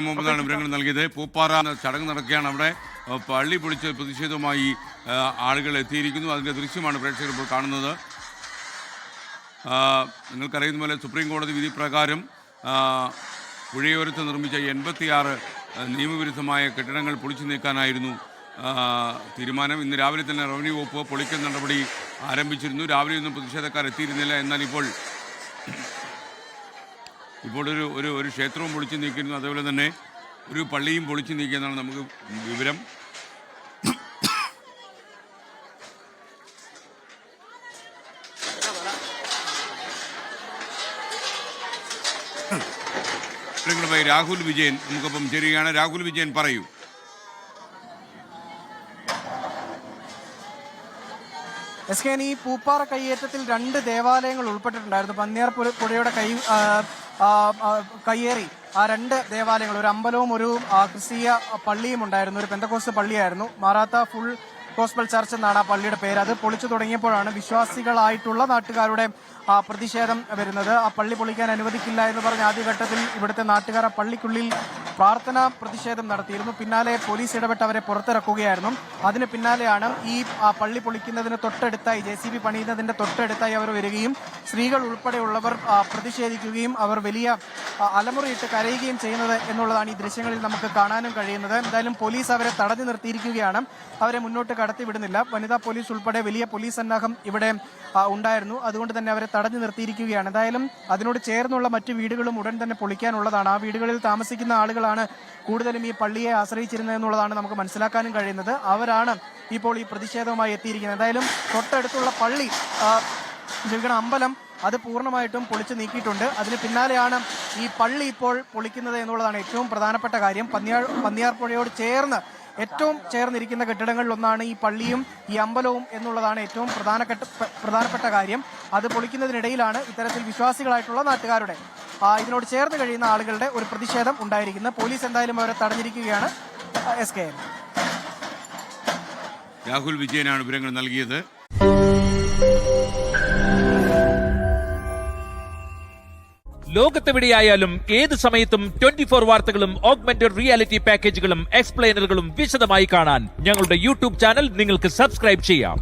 മുമ്പതാണ് വിവരങ്ങൾ നൽകിയത്. പൂപ്പാറ ചടങ്ങ് നടക്കുകയാണ്. അവിടെ പള്ളി പൊളിച്ച് പ്രതിഷേധവുമായി ആളുകൾ എത്തിയിരിക്കുന്നു. അതിന്റെ ദൃശ്യമാണ് പ്രേക്ഷകർ ഇപ്പോൾ കാണുന്നത്. നിങ്ങൾക്കറിയുന്ന പോലെ സുപ്രീം കോടതി വിധി പ്രകാരം പുഴയോരത്ത് നിർമ്മിച്ച 86 നിയമവിരുദ്ധമായ കെട്ടിടങ്ങൾ പൊളിച്ചു നീക്കാനായിരുന്നു തീരുമാനം. ഇന്ന് രാവിലെ തന്നെ റവന്യൂ വകുപ്പ് പൊളിക്കൽ നടപടി ആരംഭിച്ചിരുന്നു. രാവിലെയൊന്നും പ്രതിഷേധക്കാർ എത്തിയിരുന്നില്ല. എന്നാൽ ഇപ്പോൾ ഒരു ക്ഷേത്രവും പൊളിച്ചു നീക്കിയിരുന്നു. അതേപോലെ തന്നെ ഒരു പള്ളിയും പൊളിച്ചു നീക്കിയെന്നാണ് നമുക്ക് വിവരം. രാഹുൽ വിജയൻ നമുക്കൊപ്പം ചേരുകയാണ്. രാഹുൽ വിജയൻ, പറയൂ. ഈ പൂപ്പാറ കയ്യേറ്റത്തിൽ 2 ദേവാലയങ്ങൾ ഉൾപ്പെട്ടിട്ടുണ്ടായിരുന്നു. പന്നിയാർ പുഴയുടെ കയ്യേറി ആ 2 ദേവാലയങ്ങൾ, ഒരു അമ്പലവും ഒരു ക്രിസ്തീയ പള്ളിയും ഉണ്ടായിരുന്നു. ഒരു പെന്തക്കോസ്റ്റ് പള്ളിയായിരുന്നു. മാറാത്ത ഫുൾ ഗോസ്പൽ ചർച്ച് എന്നാണ് ആ പള്ളിയുടെ പേര്. അത് പൊളിച്ചു തുടങ്ങിയപ്പോഴാണ് വിശ്വാസികളായിട്ടുള്ള നാട്ടുകാരുടെ പ്രതിഷേധം വരുന്നത്. ആ പള്ളി പൊളിക്കാൻ അനുവദിക്കില്ല എന്ന് പറഞ്ഞ ആദ്യഘട്ടത്തിൽ ഇവിടുത്തെ നാട്ടുകാർ ആ പള്ളിക്കുള്ളിൽ പ്രാർത്ഥനാ പ്രതിഷേധം നടത്തിയിരുന്നു. പിന്നാലെ പോലീസ് ഇടപെട്ട് അവരെ പുറത്തിറക്കുകയായിരുന്നു. അതിന് പിന്നാലെയാണ് ഈ പള്ളി പൊളിക്കുന്നതിന് തൊട്ടടുത്തായി JCB പണിയുന്നതിന്റെ തൊട്ടടുത്തായി അവർ വരികയും സ്ത്രീകൾ ഉൾപ്പെടെയുള്ളവർ പ്രതിഷേധിക്കുകയും അവർ വലിയ അലമുറയിട്ട് കരയുകയും ചെയ്യുന്നത് എന്നുള്ളതാണ് ഈ ദൃശ്യങ്ങളിൽ നമുക്ക് കാണാനും കഴിയുന്നത്. എന്തായാലും പോലീസ് അവരെ തടഞ്ഞു നിർത്തിയിരിക്കുകയാണ്. അവരെ മുന്നോട്ട് കടത്തിവിടുന്നില്ല. വനിതാ പോലീസ് ഉൾപ്പെടെ വലിയ പോലീസ് സന്നാഹം ഇവിടെ ഉണ്ടായിരുന്നു. അതുകൊണ്ട് തന്നെ അവരെ തടഞ്ഞു നിർത്തിയിരിക്കുകയാണ്. എന്തായാലും അതിനോട് ചേർന്നുള്ള മറ്റു വീടുകളും ഉടൻ തന്നെ പൊളിക്കാനുള്ളതാണ്. ആ വീടുകളിൽ താമസിക്കുന്ന ആളുകളാണ് കൂടുതലും ഈ പള്ളിയെ ആശ്രയിച്ചിരുന്നത് എന്നുള്ളതാണ് നമുക്ക് മനസ്സിലാക്കാനും കഴിയുന്നത്. അവരാണ് ഇപ്പോൾ ഈ പ്രതിഷേധവുമായി എത്തിയിരിക്കുന്നത്. എന്തായാലും തൊട്ടടുത്തുള്ള പള്ളി അമ്പലം അത് പൂർണ്ണമായിട്ടും പൊളിച്ചു നീക്കിയിട്ടുണ്ട്. അതിന് പിന്നാലെയാണ് ഈ പള്ളി ഇപ്പോൾ പൊളിക്കുന്നത് എന്നുള്ളതാണ് ഏറ്റവും പ്രധാനപ്പെട്ട കാര്യം. പന്നിയാർ പുഴയോട് ഏറ്റവും ചേർന്നിരിക്കുന്ന കെട്ടിടങ്ങളിൽ ഒന്നാണ് ഈ പള്ളിയും ഈ അമ്പലവും എന്നുള്ളതാണ് ഏറ്റവും പ്രധാനപ്പെട്ട കാര്യം. അത് പൊളിക്കുന്നതിനിടയിലാണ് ഇത്തരത്തിൽ വിശ്വാസികളായിട്ടുള്ള നാട്ടുകാരുടെ ഇതിനോട് ചേർന്ന് കഴിയുന്ന ആളുകളുടെ ഒരു പ്രതിഷേധം ഉണ്ടായിരിക്കുന്നത്. പോലീസ് എന്തായാലും അവരെ തടഞ്ഞിരിക്കുകയാണ്. SK രാഹുൽ വിജയനാണ് വിവരങ്ങൾ നൽകിയത്. ലോകത്തെവിടെയായാലും ഏത് സമയത്തും 24 വാർത്തകളും ഓഗ്മെന്റഡ് റിയാലിറ്റി പാക്കേജുകളും എക്സ്പ്ലെയിനറുകളും വിശദമായി കാണാൻ ഞങ്ങളുടെ YouTube ചാനൽ നിങ്ങൾക്ക് സബ്സ്ക്രൈബ് ചെയ്യാം.